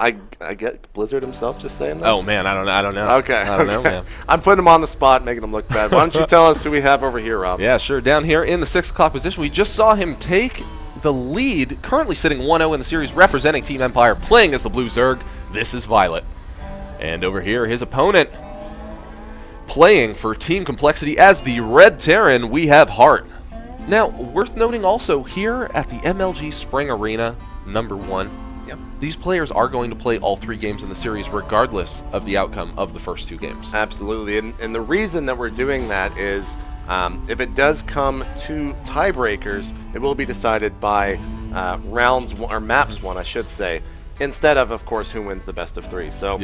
I get Blizzard himself just saying that. Oh man, I don't know. Okay. I don't know, man. I'm putting him on the spot, making him look bad. Why don't you tell us who we have over here, Rob? Yeah, sure. Down here in the 6 o'clock position, we just saw him take the lead, currently sitting 1-0 in the series, representing Team Empire, playing as the Blue Zerg. This is Violet. And over here, his opponent, playing for Team Complexity as the Red Terran, we have Hart. Now, worth noting also, here at the MLG Spring Arena, #1, these players are going to play all 3 games in the series, regardless of the outcome of the first 2 games. Absolutely, and the reason that we're doing that is if it does come to tiebreakers, it will be decided by maps won, I should say, instead of course, who wins the best of 3. So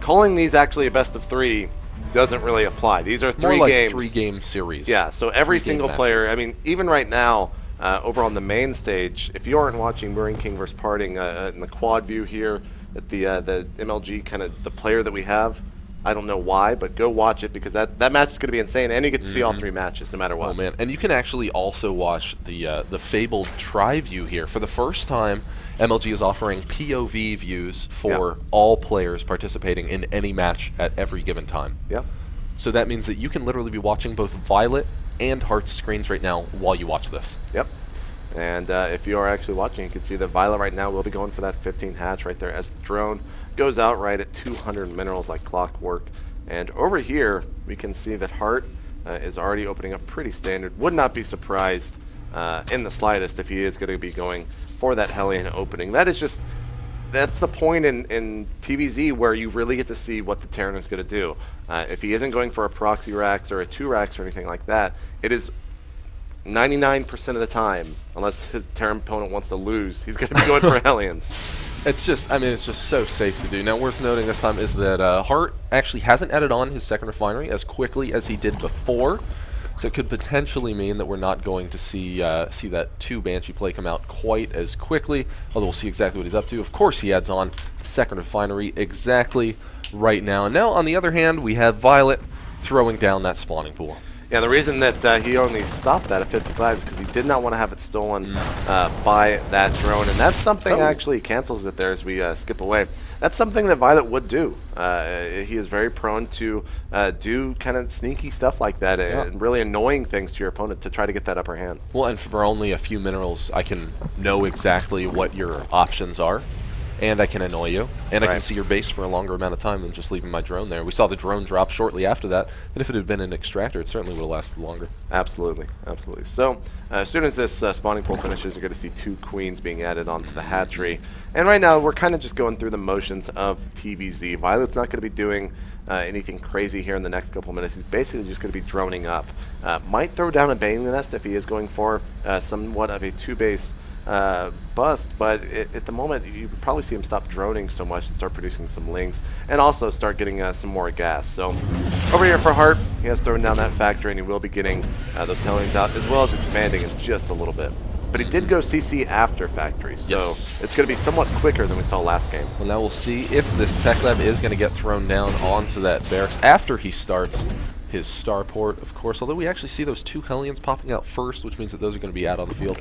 calling these actually a best of 3 doesn't really apply. These are 3 More like games. 3-game series. Yeah, so every single player, I mean, even right now, over on the main stage, if you aren't watching Marine King vs. Parting in the quad view here at the MLG, kind of the player that we have, I don't know why, but go watch it because that match is going to be insane, and you get to see all 3 matches no matter what. Oh man, and you can actually also watch the fabled tri-view here. For the first time, MLG is offering POV views for all players participating in any match at every given time. Yep. So that means that you can literally be watching both Violet and Hart's screens right now while you watch this. Yep. And if you are actually watching, you can see that Violet right now will be going for that 15 hatch right there as the drone goes out right at 200 minerals like clockwork. And over here, we can see that Hart is already opening up pretty standard. Would not be surprised in the slightest if he is going to be going for that Hellion opening. That's the point in TVZ where you really get to see what the Terran is going to do. If he isn't going for a proxy Rax or a 2 Rax or anything like that, it is 99% of the time, unless his Terran opponent wants to lose, he's going to be going for Hellions. It's just so safe to do. Now, worth noting this time is that Hart actually hasn't added on his second refinery as quickly as he did before, so it could potentially mean that we're not going to see that 2 Banshee play come out quite as quickly, although we'll see exactly what he's up to. Of course, he adds on the second refinery exactly right now. And now, on the other hand, we have Violet throwing down that spawning pool. Yeah, the reason that he only stopped that at 55 is because he did not want to have it stolen by that drone, and that's something actually cancels it there as we skip away. That's something that Violet would do. He is very prone to do kind of sneaky stuff like that and really annoying things to your opponent to try to get that upper hand. Well, and for only a few minerals, I can know exactly what your options are, and I can annoy you, and I can see your base for a longer amount of time than just leaving my drone there. We saw the drone drop shortly after that, and if it had been an extractor, it certainly would have lasted longer. Absolutely, absolutely. So, as soon as this spawning pool finishes, you're going to see 2 queens being added onto the hatchery. And right now, we're kind of just going through the motions of TVZ. Violet's not going to be doing anything crazy here in the next couple minutes. He's basically just going to be droning up. Might throw down a Bane Nest if he is going for somewhat of a 2-base bust, but at the moment you probably see him stop droning so much and start producing some lings, and also start getting some more gas. So over here for Hart, he has thrown down that factory, and he will be getting those Hellions out, as well as expanding it just a little bit. But he did go CC after factory, so it's going to be somewhat quicker than we saw last game. Well, now we'll see if this Tech Lab is going to get thrown down onto that barracks after he starts his starport, of course, although we actually see those 2 Hellions popping out first, which means that those are going to be out on the field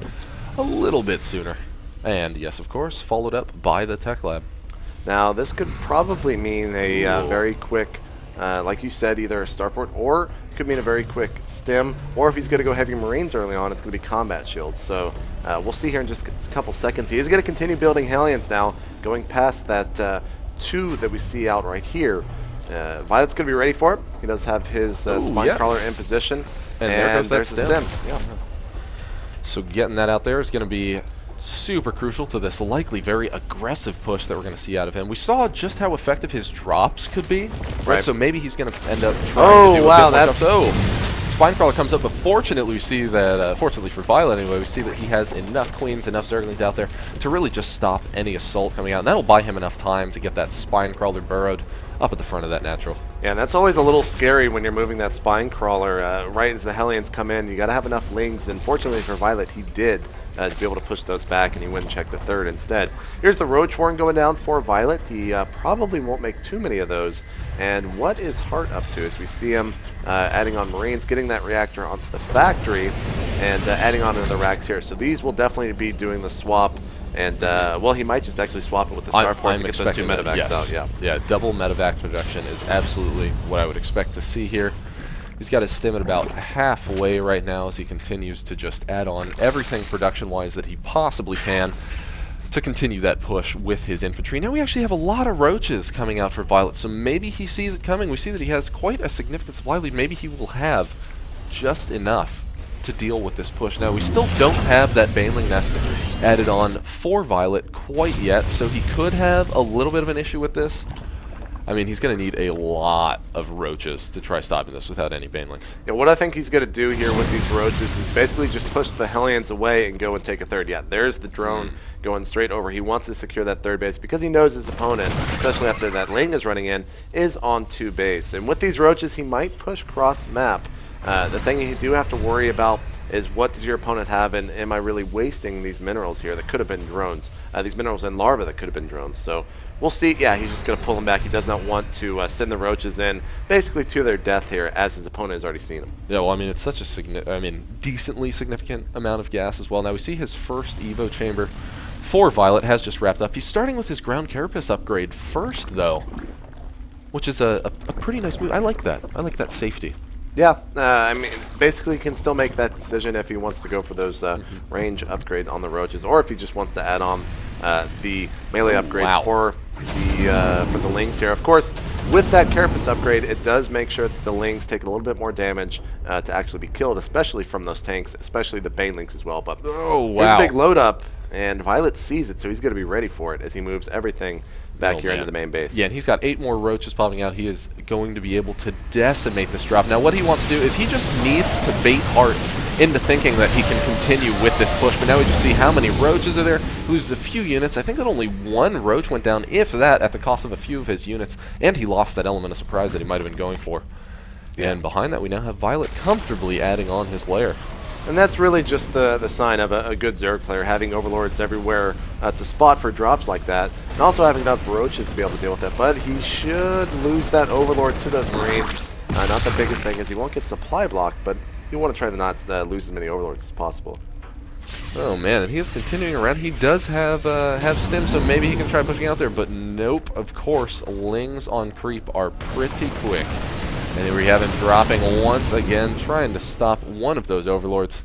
a little bit sooner. And yes, of course, followed up by the Tech Lab. Now, this could probably mean a very quick, like you said, either a starport, or it could mean a very quick stim, or if he's going to go heavy Marines early on, it's going to be combat shields. So we'll see here in just a couple seconds. He is going to continue building Hellions now, going past that 2 that we see out right here. Violet's going to be ready for it. He does have his spine crawler in position. And there goes that stim. Yeah. So getting that out there is going to be super crucial to this likely very aggressive push that we're going to see out of him. We saw just how effective his drops could be, right? So maybe he's going to end up trying to do a bit more Spinecrawler comes up, but fortunately we see that, fortunately for Violet anyway, we see that he has enough Queens, enough Zerglings out there to really just stop any assault coming out, and that'll buy him enough time to get that Spinecrawler burrowed up at the front of that natural. Yeah, and that's always a little scary when you're moving that Spinecrawler right as the Hellions come in. You got to have enough Lings, and fortunately for Violet, he did to be able to push those back, and he went and checked the 3rd instead. Here's the Roach Warren going down for Violet. He probably won't make too many of those. And what is Hart up to as we see him adding on Marines, getting that reactor onto the factory, and adding on another racks here. So these will definitely be doing the swap And, well, he might just actually swap it with the Starport to get those 2 medevacs yes. out. Yeah. Yeah, double medevac production is absolutely what I would expect to see here. He's got his stim at about halfway right now as he continues to just add on everything production-wise that he possibly can to continue that push with his infantry. Now we actually have a lot of roaches coming out for Violet, so maybe he sees it coming. We see that he has quite a significant supply lead. Maybe he will have just enough to deal with this push. Now we still don't have that Baneling Nest added on for Violet quite yet, so he could have a little bit of an issue with this. I mean, he's going to need a lot of roaches to try stopping this without any Banelings. Yeah, what I think he's going to do here with these roaches is basically just push the Hellions away and go and take a third. Yeah, there's the drone going straight over. He wants to secure that third base because he knows his opponent, especially after that Ling is running in, is on 2 base. And with these roaches, he might push cross map. The thing you do have to worry about is what does your opponent have, and am I really wasting these minerals here that could have been drones? These minerals and larvae that could have been drones. So we'll see. Yeah, he's just going to pull them back. He does not want to send the roaches in basically to their death here, as his opponent has already seen them. Yeah, well, I mean, it's such a decently significant amount of gas as well. Now we see his first Evo chamber for Violet has just wrapped up. He's starting with his ground carapace upgrade first, though, which is a pretty nice move. I like that. I like that safety. Yeah, I mean, basically he can still make that decision if he wants to go for those range upgrade on the roaches, or if he just wants to add on the melee upgrades for the Lings here. Of course, with that carapace upgrade, it does make sure that the Lings take a little bit more damage to actually be killed, especially from those tanks, especially the Banelings as well. But here's a big load up, and Violet sees it, so he's going to be ready for it as he moves everything back here into the main base. Yeah, and he's got 8 more roaches popping out. He is going to be able to decimate this drop. Now, what he wants to do is he just needs to bait Hart into thinking that he can continue with this push. But now we just see how many roaches are there. Loses a few units. I think that only 1 roach went down, if that, at the cost of a few of his units. And he lost that element of surprise that he might have been going for. Yeah. And behind that, we now have Violet comfortably adding on his lair. And that's really just the sign of a good Zerg player, having Overlords everywhere to spot for drops like that, and also having enough roaches to be able to deal with it. But he should lose that Overlord to those Marines. Not the biggest thing is he won't get supply blocked, but you want to try to not lose as many Overlords as possible. Oh man, and he is continuing around. He does have stim, so maybe he can try pushing out there, but nope. Of course, Lings on creep are pretty quick. And here we have him dropping once again, trying to stop one of those Overlords.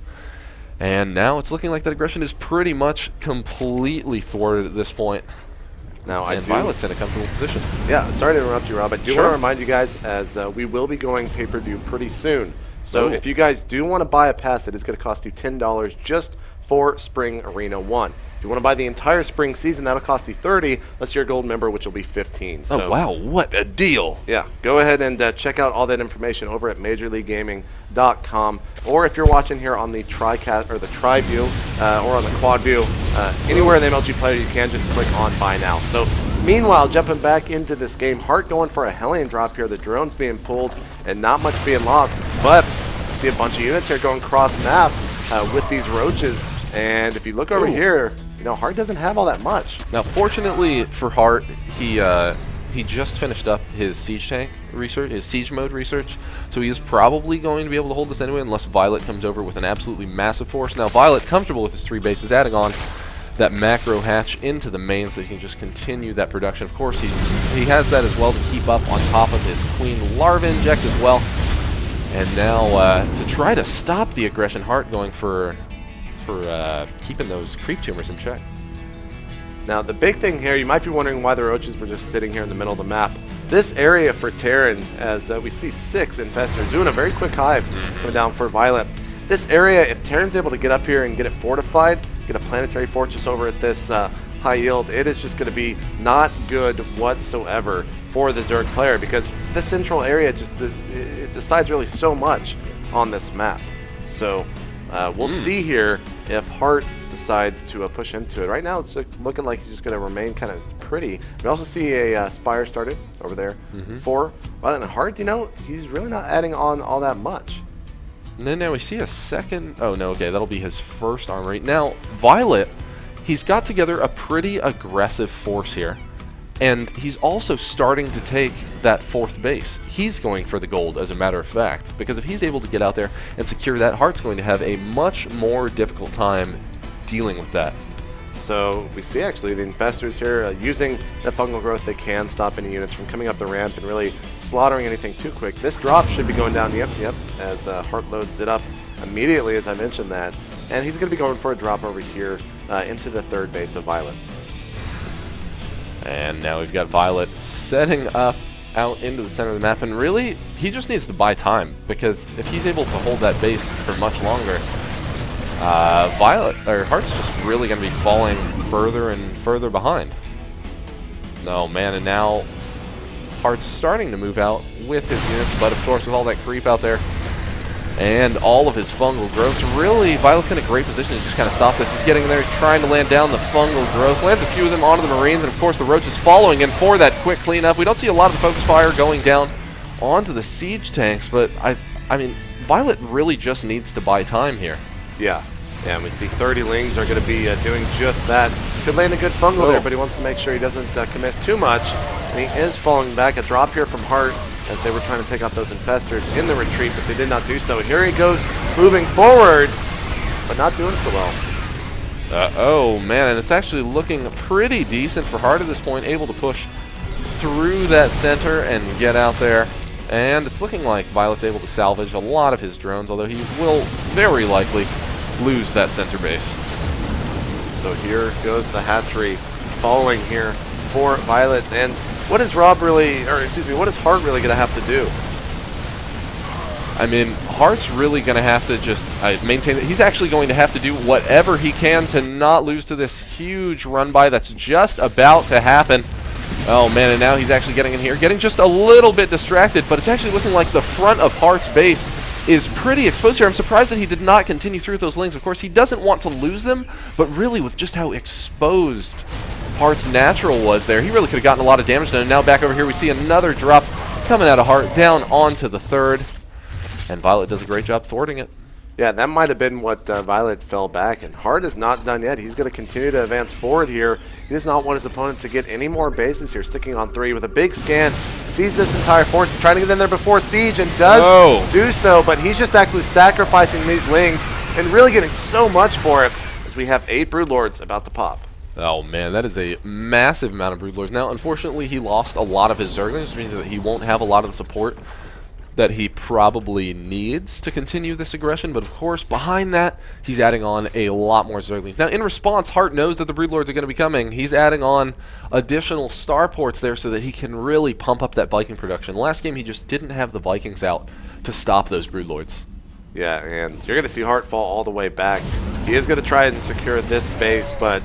And now it's looking like that aggression is pretty much completely thwarted at this point. Now, and Violet's in a comfortable position. Yeah, sorry to interrupt you, Rob. I do want to remind you guys, as we will be going pay-per-view pretty soon. So if you guys do want to buy a pass, it is going to cost you $10 just for Spring Arena 1. If you want to buy the entire spring season, that'll cost you $30, unless you're a gold member, which will be $15. So, oh wow, what a deal! Yeah, go ahead and check out all that information over at MajorLeagueGaming.com, or if you're watching here on the TriCast or the TriView or on the Quad View, anywhere in the MLG player, you can just click on Buy Now. So, meanwhile, jumping back into this game, Hart going for a Hellion drop here. The drone's being pulled and not much being lost, but you see a bunch of units here going cross map with these roaches. And if you look over here, you know, Hart doesn't have all that much. Now, fortunately for Hart, he just finished up his siege tank research, his siege mode research, so he is probably going to be able to hold this anyway, unless Violet comes over with an absolutely massive force. Now, Violet, comfortable with his 3 bases, adding on that macro hatch into the main so he can just continue that production. Of course, he has that as well to keep up on top of his Queen Larva inject as well. And now to try to stop the aggression, Hart going for keeping those creep tumors in check. Now, the big thing here, you might be wondering why the roaches were just sitting here in the middle of the map. This area for Terran, as we see 6 infestors doing a very quick hive coming down for Violet. This area, if Terran's able to get up here and get it fortified, get a planetary fortress over at this high yield, it is just going to be not good whatsoever for the Zerg player, because this central area just it decides really so much on this map. So we'll see here if Hart decides to push into it. Right now it's looking like he's just going to remain kind of pretty. We also see a Spire started over there for Violet, and Hart, you know, he's really not adding on all that much. And then now we see a second, oh no, okay, that'll be his first armory. Now, Violet, he's got together a pretty aggressive force here. And he's also starting to take that 4th base. He's going for the gold, as a matter of fact, because if he's able to get out there and secure that, Hart's going to have a much more difficult time dealing with that. So we see actually the infestors here using that fungal growth. They can stop any units from coming up the ramp and really slaughtering anything too quick. This drop should be going down, yep, as Hart loads it up immediately, as I mentioned that. And he's going to be going for a drop over here into the third base of Violet. And now we've got Violet setting up out into the center of the map, and really, he just needs to buy time, because if he's able to hold that base for much longer, Hart's just really going to be falling further and further behind. No, man, and now Hart's starting to move out with his units, but of course with all that creep out there and all of his fungal growths, really, Violet's in a great position to just kind of stop this. He's getting there, he's trying to land down the fungal growth, lands a few of them onto the Marines, and of course the Roach is following in for that quick cleanup. We don't see a lot of the focus fire going down onto the siege tanks, but I mean, Violet really just needs to buy time here. Yeah, and we see 30 Lings are going to be doing just that. Could land a good fungal there, but he wants to make sure he doesn't commit too much, and he is falling back. A drop here from Hart, as they were trying to take out those infestors in the retreat, but they did not do so. Here he goes, moving forward, but not doing so well. Oh man, and it's actually looking pretty decent for Hart at this point, able to push through that center and get out there. And it's looking like Violet's able to salvage a lot of his drones, although he will very likely lose that center base. So here goes the hatchery following here for Violet. And what is Hart really going to have to do? I mean, Hart's really going to have to just maintain that. He's actually going to have to do whatever he can to not lose to this huge run-by that's just about to happen. Oh man, and now he's actually getting in here, getting just a little bit distracted, but it's actually looking like the front of Hart's base is pretty exposed here. I'm surprised that he did not continue through with those Lings. Of course, he doesn't want to lose them, but really with just how exposed Hart's natural was there, he really could have gotten a lot of damage done. And now back over here, we see another drop coming out of Hart down onto the third, and Violet does a great job thwarting it. Yeah, that might have been what Violet fell back, and Hart is not done yet. He's going to continue to advance forward here. He does not want his opponent to get any more bases here, sticking on 3 with a big scan. Sees this entire force, he's trying to get in there before siege, and does do so, but he's just actually sacrificing these Lings and really getting so much for it, as we have 8 Broodlords about to pop. Oh man, that is a massive amount of Broodlords. Now, unfortunately, he lost a lot of his Zerglings, which means that he won't have a lot of the support that he probably needs to continue this aggression, but of course, behind that, he's adding on a lot more Zerglings. Now, in response, Hart knows that the Broodlords are going to be coming. He's adding on additional starports there so that he can really pump up that Viking production. Last game, he just didn't have the Vikings out to stop those Broodlords. Yeah, and you're going to see Hart fall all the way back. He is going to try and secure this base, but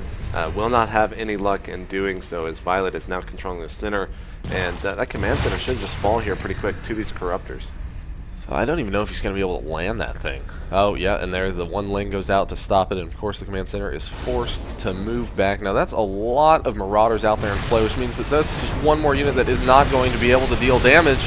will not have any luck in doing so, as Violet is now controlling the center. And that command center should just fall here pretty quick to these Corruptors. I don't even know if he's going to be able to land that thing. Oh, yeah, and there the one Ling goes out to stop it, and of course the command center is forced to move back. Now that's a lot of Marauders out there in play, which means that that's just one more unit that is not going to be able to deal damage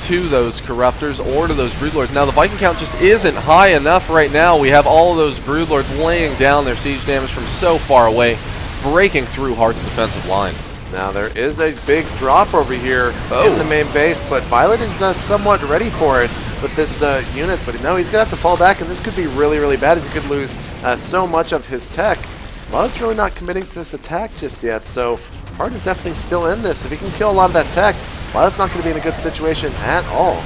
to those Corruptors or to those Broodlords. Now the Viking count just isn't high enough right now. We have all of those Broodlords laying down their siege damage from so far away, breaking through Hart's defensive line. Now there is a big drop over here in the main base, but Violet is somewhat ready for it with this unit. But no, he's going to have to fall back, and this could be really, really bad, as he could lose so much of his tech. Violet's really not committing to this attack just yet, so Hart is definitely still in this. If he can kill a lot of that tech, Violet's not going to be in a good situation at all.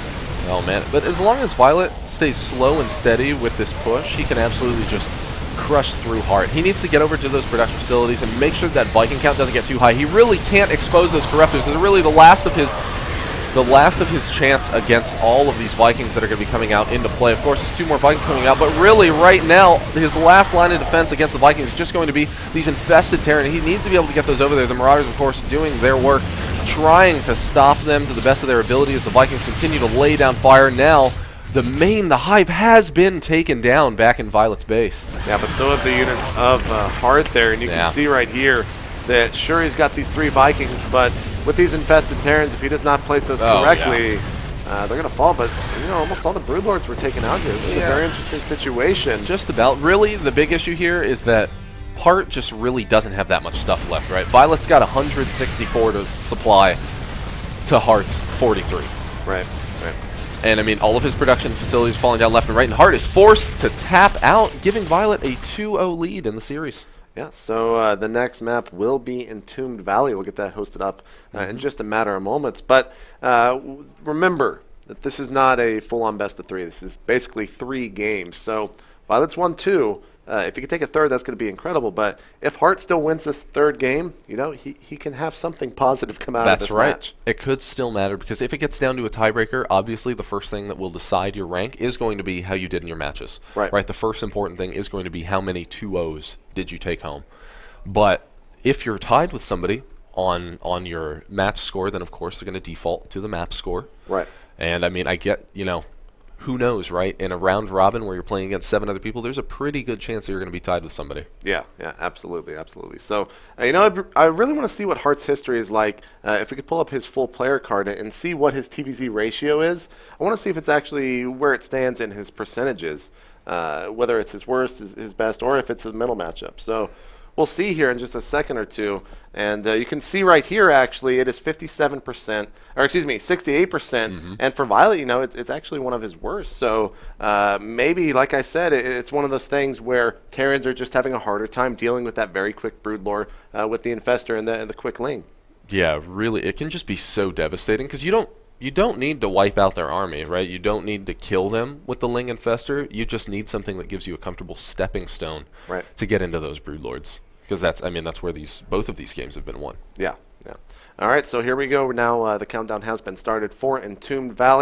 Oh man, but as long as Violet stays slow and steady with this push, he can absolutely just crush through Hart. He needs to get over to those production facilities and make sure that Viking count doesn't get too high. He really can't expose those Corruptors. They're really the last of his chance against all of these Vikings that are going to be coming out into play. Of course, there's 2 more Vikings coming out, but really right now, his last line of defense against the Vikings is just going to be these infested Terran. He needs to be able to get those over there. The Marauders, of course, doing their work, trying to stop them to the best of their ability as the Vikings continue to lay down fire. Now, the hive has been taken down back in Violet's base. Yeah, but so have the units of Hart there, and you can see right here that sure he's got these 3 Vikings, but with these infested Terrans, if he does not place those correctly, they're going to fall. But you know, almost all the Broodlords were taken out here. This is a very interesting situation. Just about. Really, the big issue here is that Hart just really doesn't have that much stuff left, right? Violet's got 164 to supply to Hart's 43. Right. And I mean, all of his production facilities falling down left and right, and Hart is forced to tap out, giving Violet a 2-0 lead in the series. Yeah, so the next map will be Entombed Valley. We'll get that hosted up in just a matter of moments. But remember that this is not a full-on best of 3. This is basically 3 games. So Violet's won 2. If you can take a third, that's going to be incredible. But if Hart still wins this 3rd game, he can have something positive come out of this match. It could still matter, because if it gets down to a tiebreaker, obviously the first thing that will decide your rank is going to be how you did in your matches. Right. The first important thing is going to be how many 2-0s did you take home. But if you're tied with somebody on your match score, then of course they're going to default to the map score. Right. And I mean, I get, who knows, right? In a round robin where you're playing against 7 other people, there's a pretty good chance that you're going to be tied with somebody. Yeah, absolutely. So, I really want to see what Hart's history is like. If we could pull up his full player card and see what his TVZ ratio is, I want to see if it's actually where it stands in his percentages, whether it's his worst, his best, or if it's the middle matchup. So, we'll see here in just a second or two. And you can see right here, actually, it is 68%. And for Violet, it's actually one of his worst. So maybe, like I said, it's one of those things where Terrans are just having a harder time dealing with that very quick Broodlord with the Infestor and the quick Ling. Yeah, really, it can just be so devastating, because you don't need to wipe out their army, right? You don't need to kill them with the Ling Infestor. You just need something that gives you a comfortable stepping stone to get into those Broodlords. Because that's where both of these games have been won. Yeah. All right, so here we go. Now the countdown has been started for Entombed Valley.